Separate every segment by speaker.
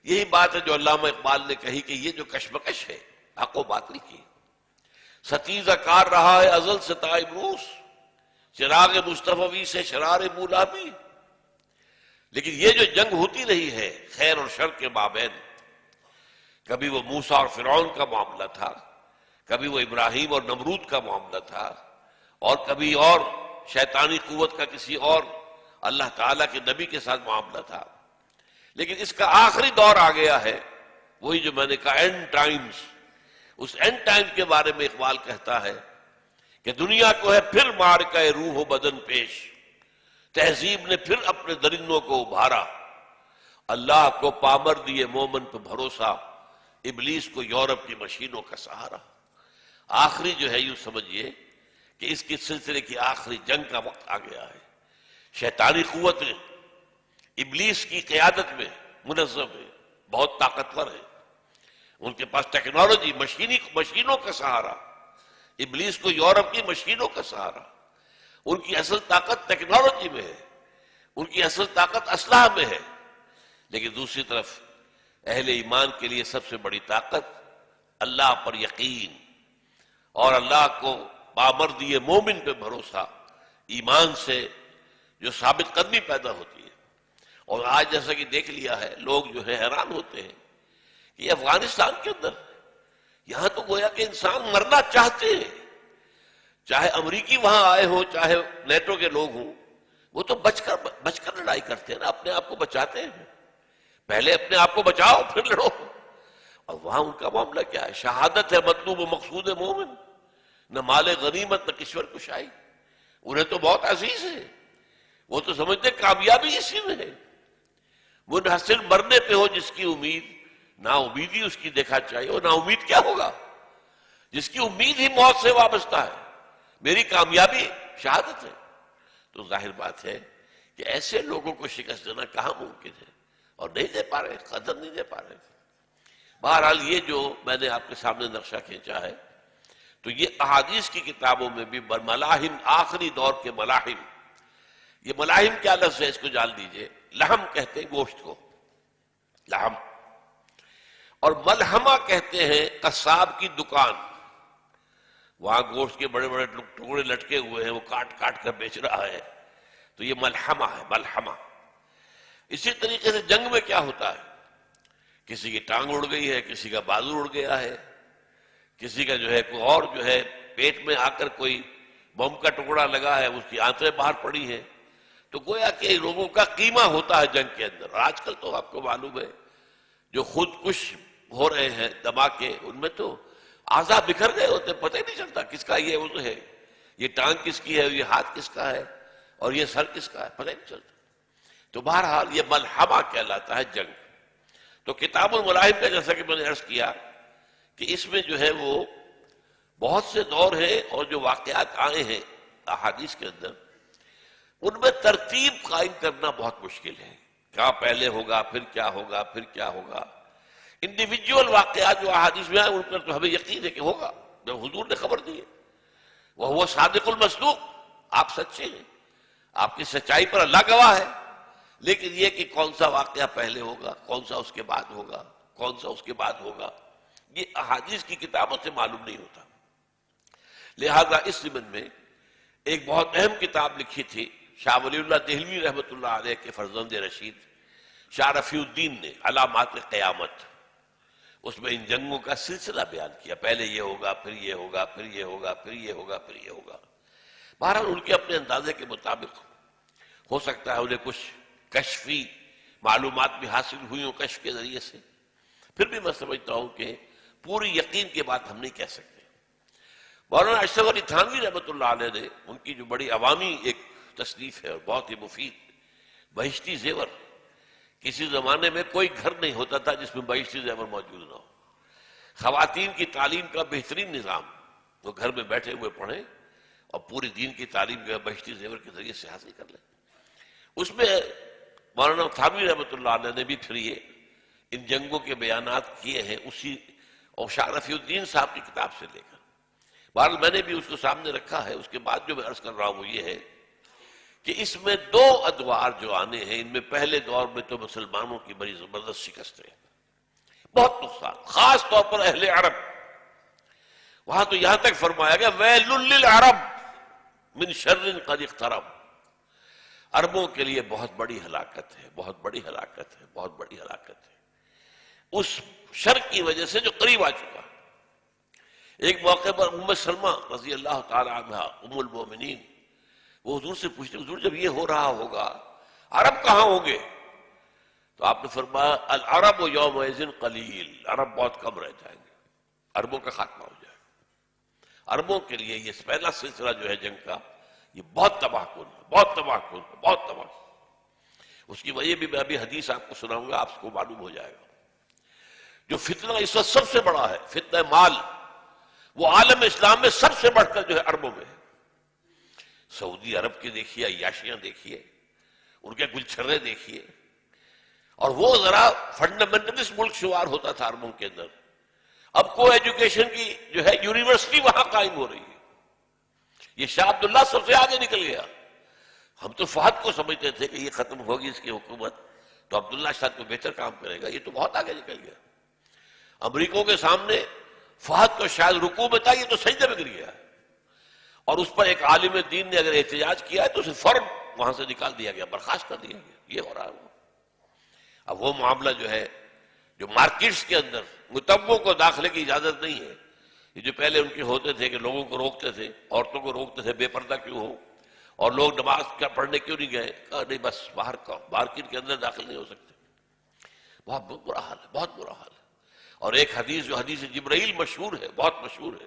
Speaker 1: یہی بات ہے جو علامہ اقبال نے کہی کہ یہ جو کشمکش ہے حق و باطل کی، ستیزہ کار رہا ہے ازل سے تا امروز، چراغ مصطفی سے شرار مولابی. لیکن یہ جو جنگ ہوتی رہی ہے خیر اور شر کے مابین، کبھی وہ موسیٰ اور فرعون کا معاملہ تھا، کبھی وہ ابراہیم اور نمرود کا معاملہ تھا، اور کبھی اور شیطانی قوت کا کسی اور اللہ تعالیٰ کے نبی کے ساتھ معاملہ تھا. لیکن اس کا آخری دور آ گیا ہے، وہی جو میں نے کہا اینڈ ٹائمز. اس اینڈ ٹائم کے بارے میں اقبال کہتا ہے کہ دنیا کو ہے پھر معرکہ روح و بدن پیش، تہذیب نے پھر اپنے درندوں کو ابھارا، اللہ کو پامر دیے مومن پہ بھروسہ، ابلیس کو یورپ کی مشینوں کا سہارا. آخری جو ہے یوں سمجھیے کہ اس کی سلسلے کی آخری جنگ کا وقت آ گیا ہے. شیطانی قوتیں ابلیس کی قیادت میں منظم ہے، بہت طاقتور ہے، ان کے پاس ٹیکنالوجی مشینوں کا سہارا، ابلیس کو یورپ کی مشینوں کا سہارا. ان کی اصل طاقت ٹیکنالوجی میں ہے، ان کی اصل طاقت اسلحہ میں ہے. لیکن دوسری طرف اہل ایمان کے لیے سب سے بڑی طاقت اللہ پر یقین اور اللہ کو بامردی مومن پہ بھروسہ، ایمان سے جو ثابت قدمی پیدا ہوتی ہے. اور آج جیسا کہ دیکھ لیا ہے، لوگ جو ہے حیران ہوتے ہیں کہ یہ افغانستان کے اندر یہاں تو گویا کہ انسان مرنا چاہتے ہیں، چاہے امریکی وہاں آئے ہوں چاہے نیٹو کے لوگ ہوں، وہ تو بچ کر لڑائی کرتے ہیں نا، اپنے آپ کو بچاتے ہیں. پہلے اپنے آپ کو بچاؤ پھر لڑو. اور وہاں ان کا معاملہ کیا ہے؟ شہادت ہے مطلوب و مقصود مومن، نہ مال غنیمت نہ کشور کشائی. انہیں تو بہت عزیز ہے، وہ تو سمجھتے کامیابی اسی میں ہے. منحصر مرنے پہ ہو جس کی امید، نا امیدی اس کی دیکھا چاہیے. اور نا امید کیا ہوگا؟ جس کی امید ہی موت سے وابستہ ہے. میری کامیابی شہادت ہے. تو ظاہر بات ہے کہ ایسے لوگوں کو شکست دینا کہاں ممکن ہے، اور نہیں دے پا رہے، قدر نہیں دے پا رہے. بہرحال یہ جو میں نے آپ کے سامنے نقشہ کھینچا ہے، تو یہ احادیث کی کتابوں میں بھی ملاحم، آخری دور کے ملاحم. یہ ملاحم کیا لفظ ہے اس کو جان لیجئے. لحم کہتے ہیں گوشت کو، لحم. اور ملحمہ کہتے ہیں قصاب کی دکان. وہاں گوشت کے بڑے بڑے ٹکڑے لٹکے ہوئے ہیں، وہ کاٹ کاٹ کر بیچ رہا ہے، تو یہ ملحمہ ہے، ملحمہ. اسی طریقے سے جنگ میں کیا ہوتا ہے؟ کسی کی ٹانگ اڑ گئی ہے، کسی کا بازو اڑ گیا ہے، کسی کا جو ہے کوئی اور جو ہے پیٹ میں آ کر کوئی بم کا ٹکڑا لگا ہے، اس کی آنتیں باہر پڑی ہیں. تو گویا کہ لوگوں کا قیمہ ہوتا ہے جنگ کے اندر. اور آج کل تو آپ کو معلوم ہے جو خود کش ہو رہے ہیں دھماکے، ان میں تو اعضاء بکھر گئے ہوتے، پتہ ہی نہیں چلتا کس کا یہ عضو ہے، یہ ٹانگ کس کی ہے، یہ ہاتھ کس کا ہے، اور یہ سر کس کا ہے، پتہ ہی نہیں چلتا. تو بہرحال یہ ملحمہ کہلاتا ہے جنگ. تو کتاب الملاحم کا جیسا کہ میں نے عرض کیا کہ اس میں جو ہے وہ بہت سے دور ہیں، اور جو واقعات آئے ہیں احادیث کے اندر، ان میں ترتیب قائم کرنا بہت مشکل ہے. کیا پہلے ہوگا، پھر کیا ہوگا، پھر کیا ہوگا. انڈیویجول واقعات جو احادیث میں آئے ان پر تو ہمیں یقین ہے کہ ہوگا، جو حضور نے خبر دی ہے. وہ صادق المصدوق، آپ سچے ہیں، آپ کی سچائی پر اللہ گواہ ہے. لیکن یہ کہ کون سا واقعہ پہلے ہوگا، کون سا اس کے بعد ہوگا، کون سا اس کے بعد ہوگا، یہ احادیث کی کتابوں سے معلوم نہیں ہوتا. لہذا اس ضمن میں ایک بہت اہم کتاب لکھی تھی شاہ ولی اللہ دہلوی رحمۃ اللہ علیہ کے فرزند رشید شاہ رفیع الدین نے، علامات قیامت. اس میں ان جنگوں کا سلسلہ بیان کیا، پہلے یہ ہوگا، پھر یہ ہوگا، پھر یہ ہوگا، پھر یہ ہوگا، پھر یہ ہوگا. بہرحال ان کے اپنے اندازے کے مطابق ہو سکتا ہے انہیں کچھ کشفی معلومات بھی حاصل ہوئی ہوں کشف کے ذریعے سے. پھر بھی میں سمجھتا ہوں کہ پوری یقین کے بات ہم نہیں کہہ سکتے. مولانا اشرف علی تھانوی رحمۃ اللہ علیہ نے ان کی جو بڑی عوامی ایک تصنیف ہے اور بہت ہی مفید، بہشتی زیور. کسی زمانے میں کوئی گھر نہیں ہوتا تھا جس میں بہشتی زیور موجود نہ ہو. خواتین کی تعلیم کا بہترین نظام، وہ گھر میں بیٹھے ہوئے پڑھیں اور پوری دین کی تعلیم جو ہے بہشتی زیور کے ذریعے سے حاصل کر لیں. اس میں مولانا تھانوی رحمۃ اللہ علیہ نے بھی پھر یہ ان جنگوں کے بیانات کیے ہیں اسی اور شاہ رفیع الدین صاحب کی کتاب سے لے کر. بہرحال میں نے بھی اس کو سامنے رکھا ہے. اس کے بعد جو میں عرض کر رہا ہوں وہ یہ ہے کہ اس میں دو ادوار جو آنے ہیں، ان میں پہلے دور میں تو مسلمانوں کی بڑی زبردست شکست ہے. بہت نقصان، خاص طور پر اہل عرب. وہاں تو یہاں تک فرمایا گیا ویل للعرب من شر قد اقترب. عربوں کے لیے بہت بڑی ہلاکت ہے، بہت بڑی ہلاکت ہے، بہت بڑی ہلاکت ہے اس شر کی وجہ سے جو قریب آ چکا. ایک موقع پر ام سلمہ رضی اللہ تعالی عنہا ام المومنین وہ حضور سے پوچھتے حضور جب یہ ہو رہا ہوگا عرب کہاں ہوں گے؟ تو آپ نے فرمایا العرب یومئذ قلیل، عرب بہت کم رہ جائیں گے، عربوں کا خاتمہ ہو جائے گا. عربوں کے لیے یہ پہلا سلسلہ جو ہے جنگ کا یہ بہت تباہ کن ہے، بہت تباہ کن ہے، بہت تباہ کن. اس کی وجہ بھی میں ابھی حدیث آپ کو سناؤں گا، آپ کو معلوم ہو جائے گا. جو فتنہ اس وقت سب سے بڑا ہے فتنہ مال، وہ عالم اسلام میں سب سے بڑھ کر جو ہے عربوں میں ہے. سعودی عرب کے دیکھیے عیاشیاں دیکھیے، ان کے گلچھرے دیکھیے. اور وہ ذرا فنڈامنٹلسٹ ملک شمار ہوتا تھا عربوں کے اندر، اب کو ایجوکیشن کی جو ہے یونیورسٹی وہاں قائم ہو رہی ہے. یہ شاہ عبداللہ سب سے آگے نکل گیا. ہم تو فہد کو سمجھتے تھے کہ یہ ختم ہوگی اس کی حکومت تو عبداللہ شاید کو بہتر کام کرے گا، یہ تو بہت آگے نکل گیا. امریکوں کے سامنے فہد تو شاید رکوع میں تھا، یہ تو سجدے میں گر گیا. اور اس پر ایک عالم دین نے اگر احتجاج کیا ہے تو اسے فوراً وہاں سے نکال دیا گیا، برخاست کر دیا گیا. یہ ہو رہا ہے. اب وہ معاملہ جو ہے جو مارکیٹس کے اندر متبوں کو داخلے کی اجازت نہیں ہے، یہ جو پہلے ان کے ہوتے تھے کہ لوگوں کو روکتے تھے، عورتوں کو روکتے تھے بے پردہ کیوں ہو، اور لوگ نماز کا پڑھنے کیوں نہیں گئے، کہا نہیں بس باہر کا مارکیٹ کے اندر داخل نہیں ہو سکتے. بہت برا حال ہے، بہت برا حال ہے. اور ایک حدیث جو حدیث جبرائیل مشہور ہے، بہت مشہور ہے،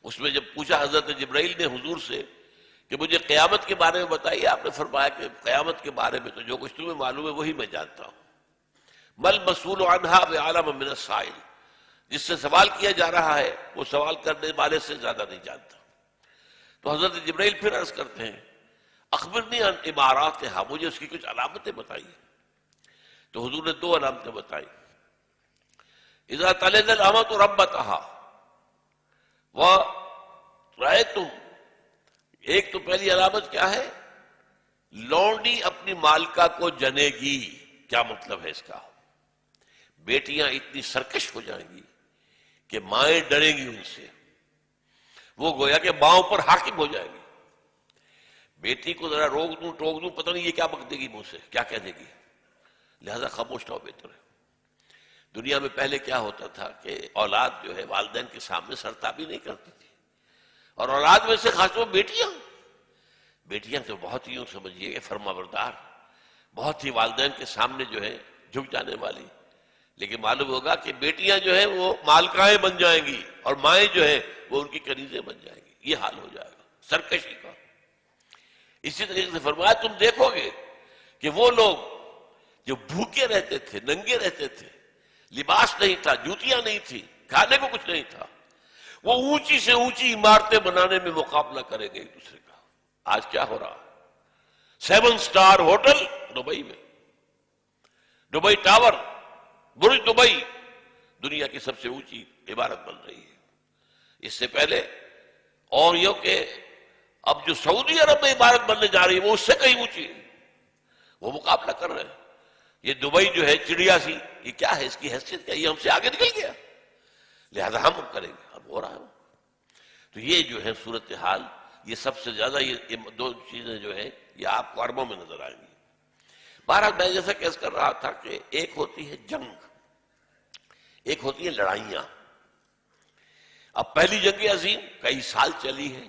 Speaker 1: اس میں جب پوچھا حضرت جبرائیل نے حضور سے کہ مجھے قیامت کے بارے میں بتائیے، آپ نے فرمایا کہ قیامت کے بارے میں تو جو کچھ تمہیں معلوم ہے وہی میں جانتا ہوں. مل مسئول عنہا بعلم من السائل، جس سے سوال کیا جا رہا ہے وہ سوال کرنے والے سے زیادہ نہیں جانتا. تو حضرت جبرائیل پھر عرض کرتے ہیں اخبرنی عن اماراتھا، مجھے اس کی کچھ علامتیں بتائیے. تو حضور نے 2 علامتیں بتائی. اذا تلد الامۃ ربتھا ورأیتم، ایک تو پہلی علامت کیا ہے، لونڈی اپنی مالکہ کو جنے گی. کیا مطلب ہے اس کا؟ بیٹیاں اتنی سرکش ہو جائیں گی کہ مائیں ڈریں گی ان سے، وہ گویا کہ ماؤں پر حاکم ہو جائے گی. بیٹی کو ذرا روک دوں ٹوک دوں پتہ نہیں یہ کیا بک دے گی منہ سے، کیا کہہ دے گی، لہذا خاموش رہو بہتر ہے. دنیا میں پہلے کیا ہوتا تھا کہ اولاد جو ہے والدین کے سامنے سرتابی نہیں کرتی تھی، اور اولاد میں سے خاص طور بیٹیاں تو بہت ہی یوں سمجھیے کہ فرما بردار، بہت ہی والدین کے سامنے جو ہے جھک جانے والی. لیکن معلوم ہوگا کہ بیٹیاں جو ہیں وہ مالکائیں بن جائیں گی اور مائیں جو ہیں وہ ان کی کنیزیں بن جائیں گی. یہ حال ہو جائے گا سرکشی کا. اسی طریقے سے فرمایا تم دیکھو گے کہ وہ لوگ جو بھوکے رہتے تھے، ننگے رہتے تھے، لباس نہیں تھا، جوتیاں نہیں تھی، کھانے کو کچھ نہیں تھا، وہ اونچی سے اونچی عمارتیں بنانے میں مقابلہ کریں گے ایک دوسرے کا. آج کیا ہو رہا ہے؟ 7 سٹار ہوٹل دبئی میں، دبئی ٹاور، برج دبئی دنیا کی سب سے اونچی عمارت بن رہی ہے. اس سے پہلے اور یہ کہ اب جو سعودی عرب میں عمارت بننے جا رہی ہے وہ اس سے کہیں اونچی ہے، وہ مقابلہ کر رہے ہیں. یہ دبئی جو ہے چڑیا سی، یہ کیا ہے، اس کی حیثیت کیا، یہ ہم سے آگے نکل گیا، لہذا ہم کریں گے، اب ہو رہا ہے. تو یہ جو ہے صورتحال، یہ سب سے زیادہ یہ 2 چیزیں جو ہے یہ آپ کو عربوں میں نظر آئیں گی. بہرحال میں جیسا کیس کر رہا تھا کہ ایک ہوتی ہے جنگ، ایک ہوتی ہے لڑائیاں. اب پہلی جنگ عظیم کئی سال چلی ہے،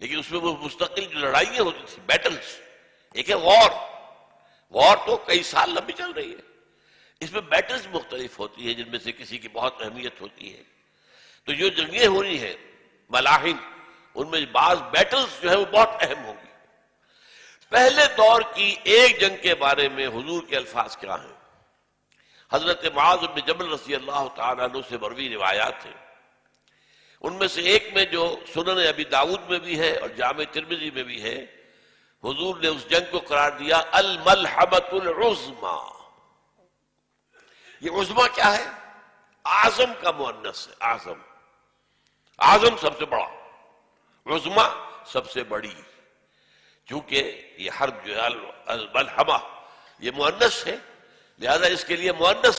Speaker 1: لیکن اس میں وہ مستقل جو لڑائیاں ہوتی تھی، بیٹلز. ایک ہے وار تو کئی سال لمبی چل رہی ہے، اس میں بیٹلز مختلف ہوتی ہیں جن میں سے کسی کی بہت اہمیت ہوتی ہے. تو جو جنگیں ہو رہی ہیں ملاحم، ان میں بعض بیٹلز جو ہے وہ بہت اہم ہوں گی. پہلے دور کی ایک جنگ کے بارے میں حضور کے الفاظ کیا ہیں؟ حضرت معاذ بن جبل رضی اللہ تعالیٰ عنہ سے مروی روایات ہیں. ان میں سے ایک میں جو سنن ابی داؤد میں بھی ہے اور جامع ترمذی میں بھی ہے، حضور نے اس جنگ کو قرار دیا الملحمۃ العظمی. یہ عظمی کیا ہے؟ اعظم کا مؤنث ہے. اعظم سب سے بڑا، عظمی سب سے بڑی. چونکہ یہ حرب جو ہے الملحمہ یہ مؤنث ہے، لہذا اس کے لیے مؤنث